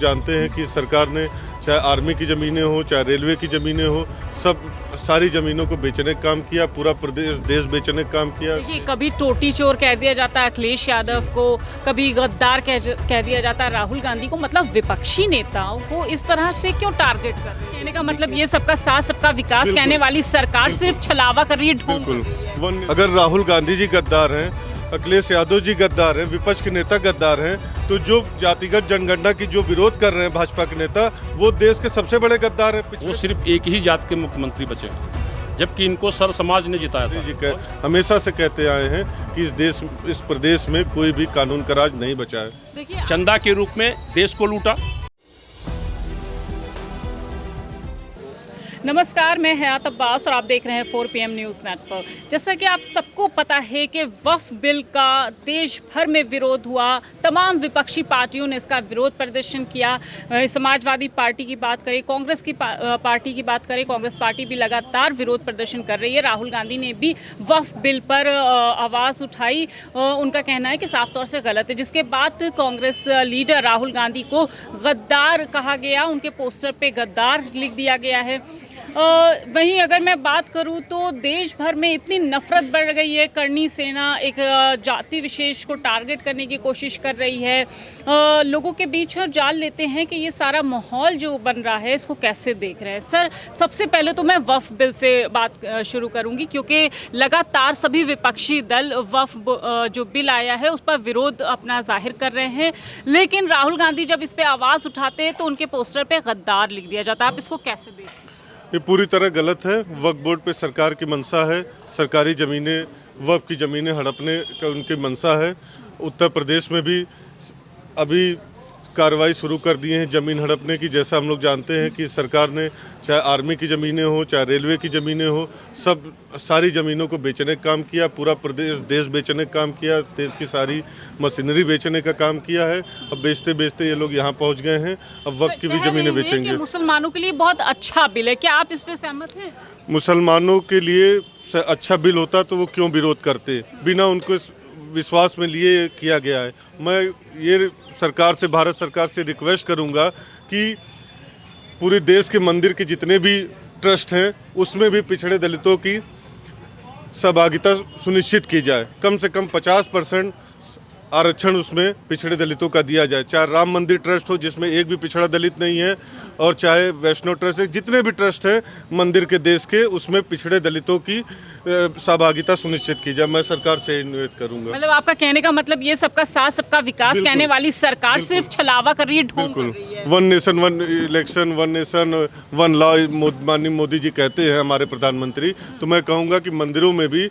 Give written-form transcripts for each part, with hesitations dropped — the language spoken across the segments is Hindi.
जानते हैं कि सरकार ने चाहे आर्मी की ज़मीनें हो, चाहे रेलवे की ज़मीनें हो, सारी ज़मीनों को बेचने का काम किया, पूरा प्रदेश देश बेचने का काम किया। देखिए, कभी टोटी चोर कह दिया जाता है अखिलेश यादव को, कभी गद्दार कह दिया जाता है राहुल गांधी को। मतलब विपक्षी नेताओं को इस तरह से क्यों टारगेट कर रहे हैं? कहने का मतलब ये सबका साथ सबका विकास कहने वाली सरकार सिर्फ छलावा कर रही है, ढोंग कर रही है। अगर राहुल गांधी जी गद्दार हैं, अखिलेश यादव जी गद्दार हैं, विपक्ष के नेता गद्दार हैं, तो जो जातिगत जनगणना की जो विरोध कर रहे हैं भाजपा के नेता, वो देश के सबसे बड़े गद्दार हैं। वो सिर्फ एक ही जात के मुख्यमंत्री बचे हैं, जबकि इनको सर्व समाज ने जिताया था। जी हमेशा से कहते आए हैं कि इस प्रदेश में कोई भी कानून का राज नहीं बचा है। देखिए, चंदा के रूप में देश को लूटा। नमस्कार, मैं हयात अब्बास और आप देख रहे हैं 4 PM न्यूज़ नेटवर्क। जैसा कि आप सबको पता है कि वक्फ बिल का देश भर में विरोध हुआ, तमाम विपक्षी पार्टियों ने इसका विरोध प्रदर्शन किया। समाजवादी पार्टी की बात करें, कांग्रेस की पार्टी की बात करें, कांग्रेस पार्टी भी लगातार विरोध प्रदर्शन कर रही है। राहुल गांधी ने भी वक्फ बिल पर आवाज़ उठाई। उनका कहना है कि साफ तौर से गलत है, जिसके बाद कांग्रेस लीडर राहुल गांधी को गद्दार कहा गया, उनके पोस्टर पे गद्दार लिख दिया गया है। वहीं अगर मैं बात करूं तो देश भर में इतनी नफरत बढ़ गई है, करनी सेना एक जाति विशेष को टारगेट करने की कोशिश कर रही है लोगों के बीच, और जान लेते हैं कि ये सारा माहौल जो बन रहा है इसको कैसे देख रहे हैं। सर, सबसे पहले तो मैं वक्फ बिल से बात शुरू करूंगी, क्योंकि लगातार सभी विपक्षी दल वक्फ जो बिल आया है उस पर विरोध अपना जाहिर कर रहे हैं, लेकिन राहुल गांधी जब इस पर आवाज़ उठाते हैं तो उनके पोस्टर पर गद्दार लिख दिया जाता है। आप इसको कैसे देखते हैं? ये पूरी तरह गलत है। वक्फ बोर्ड पे सरकार की मंशा है, सरकारी ज़मीनें, वक्फ की ज़मीनें हड़पने का उनकी मंशा है। उत्तर प्रदेश में भी अभी कार्रवाई शुरू कर दी है ज़मीन हड़पने की। जैसा हम लोग जानते हैं कि सरकार ने चाहे आर्मी की ज़मीनें हो, चाहे रेलवे की ज़मीनें हो, सारी ज़मीनों को बेचने का काम किया, पूरा प्रदेश देश बेचने का काम किया, देश की सारी मशीनरी बेचने का काम किया है। अब बेचते बेचते ये लोग यहाँ पहुँच गए हैं, अब वक्फ की भी ज़मीनें बेचेंगे। मुसलमानों के लिए बहुत अच्छा बिल है, क्या आप इस पर सहमत हैं? मुसलमानों के लिए अच्छा बिल होता तो वो क्यों विरोध करते? बिना उनको विश्वास में लिए किया गया है। मैं ये सरकार से, भारत सरकार से रिक्वेस्ट करूंगा कि पूरे देश के मंदिर के जितने भी ट्रस्ट हैं उसमें भी पिछड़े दलितों की सहभागिता सुनिश्चित की जाए। कम से कम 50% आरक्षण उसमें पिछड़े दलितों का दिया जाए। चाहे राम मंदिर ट्रस्ट हो जिसमें एक भी पिछड़ा दलित नहीं है, और चाहे वैष्णव ट्रस्ट है, जितने भी ट्रस्ट हैं मंदिर के देश के, उसमें पिछड़े दलितों की सहभागिता सुनिश्चित की जाए। मैं सरकार से निवेदन करूंगा। मतलब आपका कहने का मतलब ये सबका साथ सबका विकास कहने वाली सरकार सिर्फ छलावा कर रही है, ढोंग कर रही है। One nation one election, one nation one law माननीय मोदी जी कहते हैं, हमारे प्रधानमंत्री। तो मैं कहूँगा कि मंदिरों में भी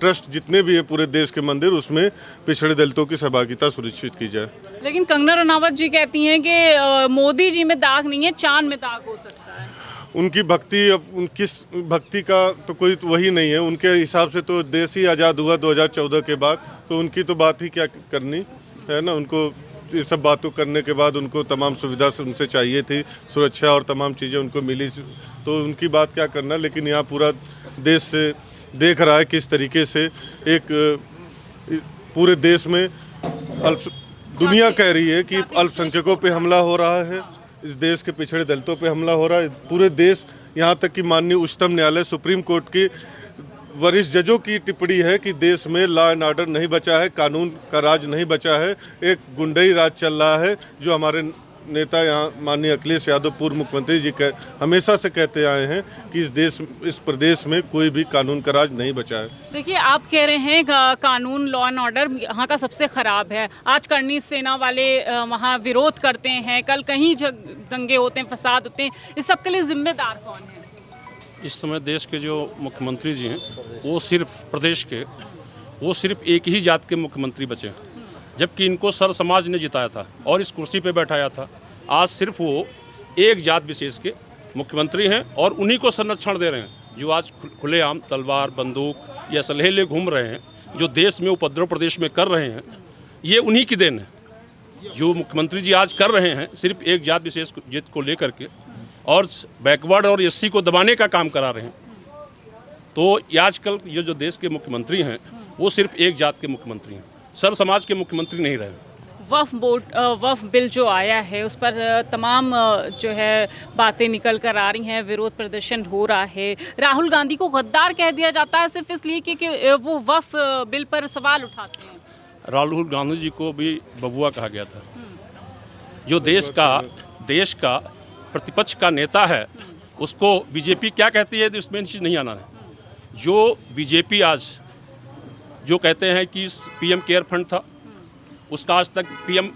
ट्रस्ट जितने भी हैं पूरे देश के मंदिर, उसमें पिछड़े दलितों की सहभागिता सुनिश्चित की जाए। लेकिन कंगना रनावत जी कहती हैं कि मोदी जी में दाग नहीं है, चांद में दाग हो सकता है। उनकी भक्ति, अब किस भक्ति का तो कोई वही नहीं है। उनके हिसाब से तो देश ही आज़ाद हुआ 2014 के बाद, तो उनकी तो बात ही क्या करनी है ना। उनको ये सब बातों करने के बाद उनको तमाम सुविधा से उनसे चाहिए थी, सुरक्षा और तमाम चीज़ें उनको मिली, तो उनकी बात क्या करना। लेकिन यहाँ पूरा देश से देख रहा है किस तरीके से एक पूरे देश में दुनिया कह रही है कि अल्पसंख्यकों पे हमला हो रहा है, इस देश के पिछड़े दलितों पे हमला हो रहा है। पूरे देश, यहाँ तक कि माननीय उच्चतम न्यायालय, सुप्रीम कोर्ट की वरिष्ठ जजों की टिप्पणी है कि देश में लॉ एंड ऑर्डर नहीं बचा है, कानून का राज नहीं बचा है, एक गुंडई राज चल रहा है। जो हमारे नेता यहाँ माननीय अखिलेश यादव पूर्व मुख्यमंत्री जी हमेशा से कहते आए हैं कि इस प्रदेश में कोई भी कानून का राज नहीं बचा है। देखिए, आप कह रहे हैं कानून, लॉ एंड ऑर्डर यहाँ का सबसे ख़राब है। आज करनी सेना वाले वहाँ विरोध करते हैं, कल कहीं दंगे होते हैं, फसाद होते हैं, इस सब के लिए जिम्मेदार कौन है? इस समय देश के जो मुख्यमंत्री जी हैं वो सिर्फ प्रदेश के, वो सिर्फ एक ही जात के मुख्यमंत्री बचे हैं, जबकि इनको सर्व समाज ने जिताया था और इस कुर्सी पे बैठाया था। आज सिर्फ वो एक जात विशेष के मुख्यमंत्री हैं और उन्हीं को संरक्षण दे रहे हैं, जो आज खुलेआम तलवार, बंदूक या सलहे ले घूम रहे हैं, जो देश में उपद्रव प्रदेश में कर रहे हैं। ये उन्हीं की देन है। जो मुख्यमंत्री जी आज कर रहे हैं सिर्फ एक जात विशेष को लेकर के, और बैकवर्ड और SC को दबाने का काम करा रहे हैं। तो आजकल ये जो देश के मुख्यमंत्री हैं वो सिर्फ एक जात के मुख्यमंत्री हैं, सर्व समाज के मुख्यमंत्री नहीं रहे। वक्फ बिल जो आया है उस पर तमाम जो है बातें निकल कर आ रही हैं, विरोध प्रदर्शन हो रहा है। राहुल गांधी को गद्दार कह दिया जाता है सिर्फ इसलिए कि वो वक्फ बिल पर सवाल उठाते हैं। राहुल गांधी जी को भी बबुआ कहा गया था। जो देश का प्रतिपक्ष का नेता है उसको बीजेपी क्या कहती है, तो इसमें चीज़ नहीं आना है। जो बीजेपी आज जो कहते हैं कि पीएम केयर फंड था, उसका आज तक पीएम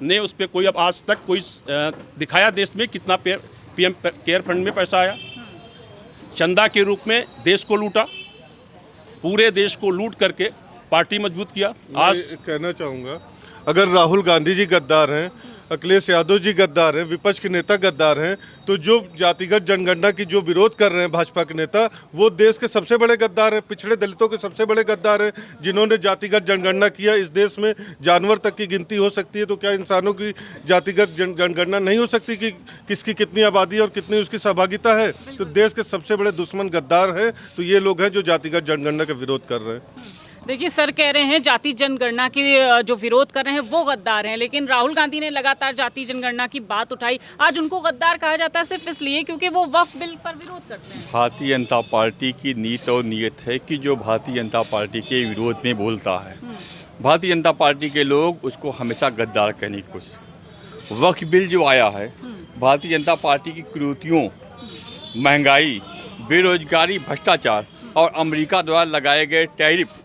ने उस पर कोई अब आज तक कोई दिखाया देश में कितना पीएम केयर फंड में पैसा आया। चंदा के रूप में देश को लूटा, पूरे देश को लूट करके पार्टी मजबूत किया। आज कहना चाहूँगा, अगर राहुल गांधी जी गद्दार हैं, अखिलेश यादव जी गद्दार हैं, विपक्ष के नेता गद्दार हैं, तो जो जातिगत जनगणना की जो विरोध कर रहे हैं भाजपा के नेता, वो देश के सबसे बड़े गद्दार हैं, पिछड़े दलितों के सबसे बड़े गद्दार हैं, जिन्होंने जातिगत जनगणना किया। इस देश में जानवर तक की गिनती हो सकती है, तो क्या इंसानों की जातिगत जनगणना नहीं हो सकती कि किसकी कितनी आबादी और कितनी उसकी सहभागिता है? तो देश के सबसे बड़े दुश्मन गद्दार हैं, तो ये लोग हैं जो जातिगत जनगणना का विरोध कर रहे हैं। देखिए सर कह रहे हैं जाति जनगणना की जो विरोध कर रहे हैं वो गद्दार हैं, लेकिन राहुल गांधी ने लगातार जाति जनगणना की बात उठाई। आज उनको गद्दार कहा जाता है सिर्फ इसलिए क्योंकि वो वक्फ बिल पर विरोध करते हैं। भारतीय जनता पार्टी की नीति और नीयत है कि जो भारतीय जनता पार्टी के विरोध में बोलता है, भारतीय जनता पार्टी के लोग उसको हमेशा गद्दार कहने की कोशिश। वक्फ बिल जो आया है, भारतीय जनता पार्टी की कुरीतियों, महंगाई, बेरोजगारी, भ्रष्टाचार और अमेरिका द्वारा लगाए गए टैरिफ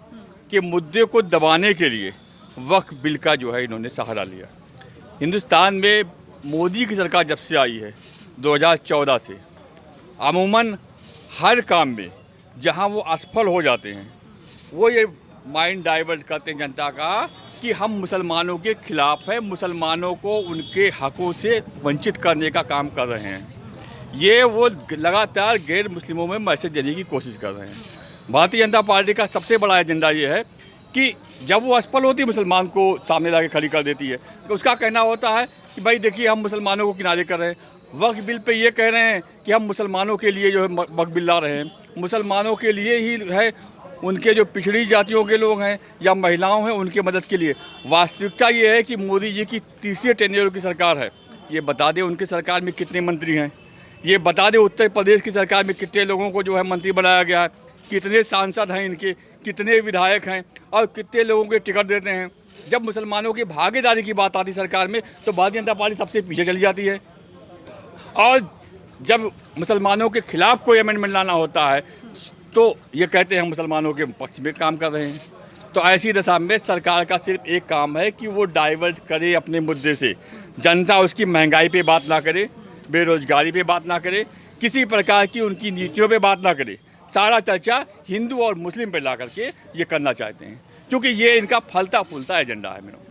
के मुद्दे को दबाने के लिए वक्फ बिल का जो है इन्होंने सहारा लिया। हिंदुस्तान में मोदी की सरकार जब से आई है 2014 से, अमूमन हर काम में जहां वो असफल हो जाते हैं, वो ये माइंड डाइवर्ट करते हैं जनता का कि हम मुसलमानों के खिलाफ हैं, मुसलमानों को उनके हकों से वंचित करने का काम कर रहे हैं। ये वो लगातार गैर मुस्लिमों में मैसेज देने की कोशिश कर रहे हैं। भारतीय जनता पार्टी का सबसे बड़ा एजेंडा ये है कि जब वो असफल होती है, मुसलमान को सामने लाके खड़ी कर देती है, तो उसका कहना होता है कि भाई देखिए हम मुसलमानों को किनारे कर रहे हैं। वक्फ बिल पे ये कह रहे हैं कि हम मुसलमानों के लिए जो है वक्फ बिल ला रहे हैं, मुसलमानों के लिए ही है, उनके जो पिछड़ी जातियों के लोग हैं या महिलाओं हैं उनकी मदद के लिए। वास्तविकता ये है कि मोदी जी की तीसरे टेन्योर की सरकार है। ये बता दें उनकी सरकार में कितने मंत्री हैं, ये बता दें उत्तर प्रदेश की सरकार में कितने लोगों को जो है मंत्री बनाया गया है, कितने सांसद हैं इनके, कितने विधायक हैं और कितने लोगों के टिकट देते हैं। जब मुसलमानों की भागीदारी की बात आती सरकार में तो भारतीय जनता पार्टी सबसे पीछे चली जाती है, और जब मुसलमानों के खिलाफ कोई अमेंडमेंट लाना होता है तो ये कहते हैं मुसलमानों के पक्ष में काम कर रहे हैं। तो ऐसी दशा में सरकार का सिर्फ एक काम है कि वो डाइवर्ट करे अपने मुद्दे से, जनता उसकी महंगाई पे बात ना करे, बेरोजगारी पे बात ना करे, किसी प्रकार की उनकी नीतियों पे बात ना करे। सारा चर्चा हिंदू और मुस्लिम पे ला करके ये करना चाहते हैं, क्योंकि ये इनका फलता फूलता एजेंडा है। मेरा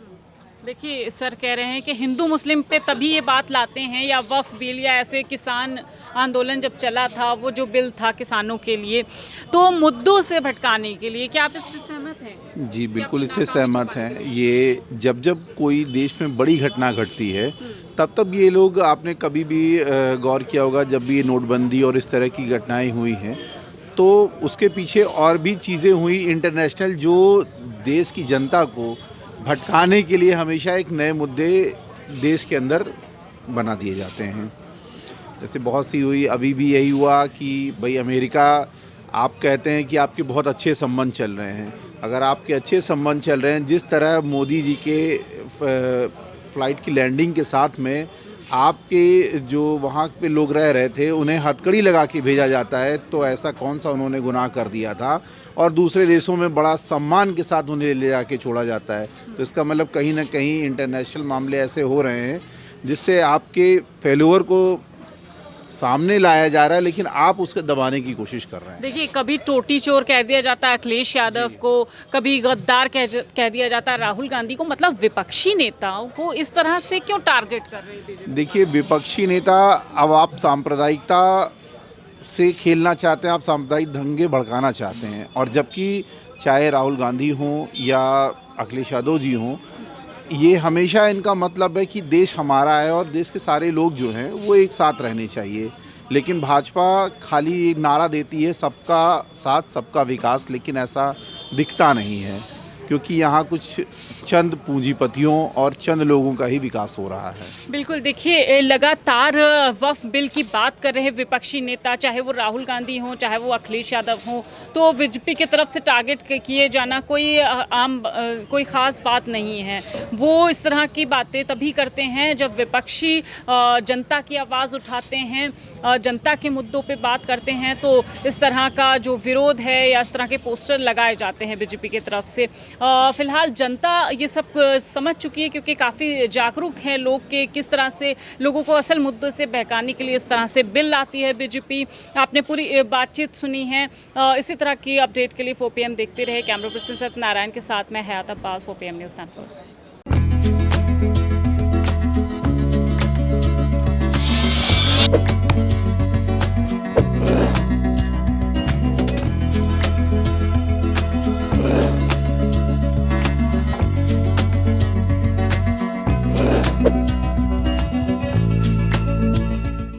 देखिए सर कह रहे हैं कि हिंदू मुस्लिम पे तभी ये बात लाते हैं, या वक्फ बिल या ऐसे किसान आंदोलन जब चला था, वो जो बिल था किसानों के लिए, तो मुद्दों से भटकाने के लिए। क्या आप इससे सहमत हैं? जी बिल्कुल इससे सहमत हैं। ये जब जब कोई देश में बड़ी घटना घटती है तब तब ये लोग, आपने कभी भी गौर किया होगा, जब भी नोटबंदी और इस तरह की घटनाएं हुई हैं तो उसके पीछे और भी चीज़ें हुई इंटरनेशनल, जो देश की जनता को भटकाने के लिए हमेशा एक नए मुद्दे देश के अंदर बना दिए जाते हैं। जैसे बहुत सी हुई, अभी भी यही हुआ कि भाई अमेरिका, आप कहते हैं कि आपके बहुत अच्छे संबंध चल रहे हैं। अगर आपके अच्छे संबंध चल रहे हैं, जिस तरह मोदी जी के फ्लाइट की लैंडिंग के साथ में आपके जो वहाँ पे लोग रह रहे थे उन्हें हथकड़ी लगा के भेजा जाता है, तो ऐसा कौन सा उन्होंने गुनाह कर दिया था? और दूसरे देशों में बड़ा सम्मान के साथ उन्हें ले जाके छोड़ा जाता है। तो इसका मतलब कहीं ना कहीं इंटरनेशनल मामले ऐसे हो रहे हैं जिससे आपके फेल्योर को सामने लाया जा रहा है, लेकिन आप उसको दबाने की कोशिश कर रहे हैं। देखिए कभी टोटी चोर कह दिया जाता है अखिलेश यादव को, कभी गद्दार कह दिया जाता है राहुल गांधी को। मतलब विपक्षी नेताओं को इस तरह से क्यों टारगेट कर रहे हैं? देखिए विपक्षी नेता, अब आप सांप्रदायिकता से खेलना चाहते हैं, आप सांप्रदायिक दंगे भड़काना चाहते हैं, और जबकि चाहे राहुल गांधी हों या अखिलेश यादव जी हों, ये हमेशा इनका मतलब है कि देश हमारा है और देश के सारे लोग जो हैं वो एक साथ रहने चाहिए। लेकिन भाजपा खाली एक नारा देती है सबका साथ सबका विकास, लेकिन ऐसा दिखता नहीं है। क्योंकि यहाँ कुछ चंद पूंजीपतियों और चंद लोगों का ही विकास हो रहा है। बिल्कुल, देखिए लगातार वक्फ बिल की बात कर रहे विपक्षी नेता, चाहे वो राहुल गांधी हों, चाहे वो अखिलेश यादव हों, तो बीजेपी की तरफ से टारगेट किए जाना कोई ख़ास बात नहीं है। वो इस तरह की बातें तभी करते हैं जब विपक्षी जनता की आवाज़ उठाते हैं, जनता के मुद्दों पे बात करते हैं, तो इस तरह का जो विरोध है या इस तरह के पोस्टर लगाए जाते हैं बीजेपी की तरफ से। फ़िलहाल जनता ये सब समझ चुकी है, क्योंकि काफ़ी जागरूक हैं लोग कि किस तरह से लोगों को असल मुद्दों से बहकाने के लिए इस तरह से बिल लाती है बीजेपी। आपने पूरी बातचीत सुनी है। इसी तरह की अपडेट के लिए 4 PM देखते रहे। कैमरा पर्सन सत्यनारायण के साथ मैं हयात अब्बास, 4 PM न्यूज़ नेटवर्क।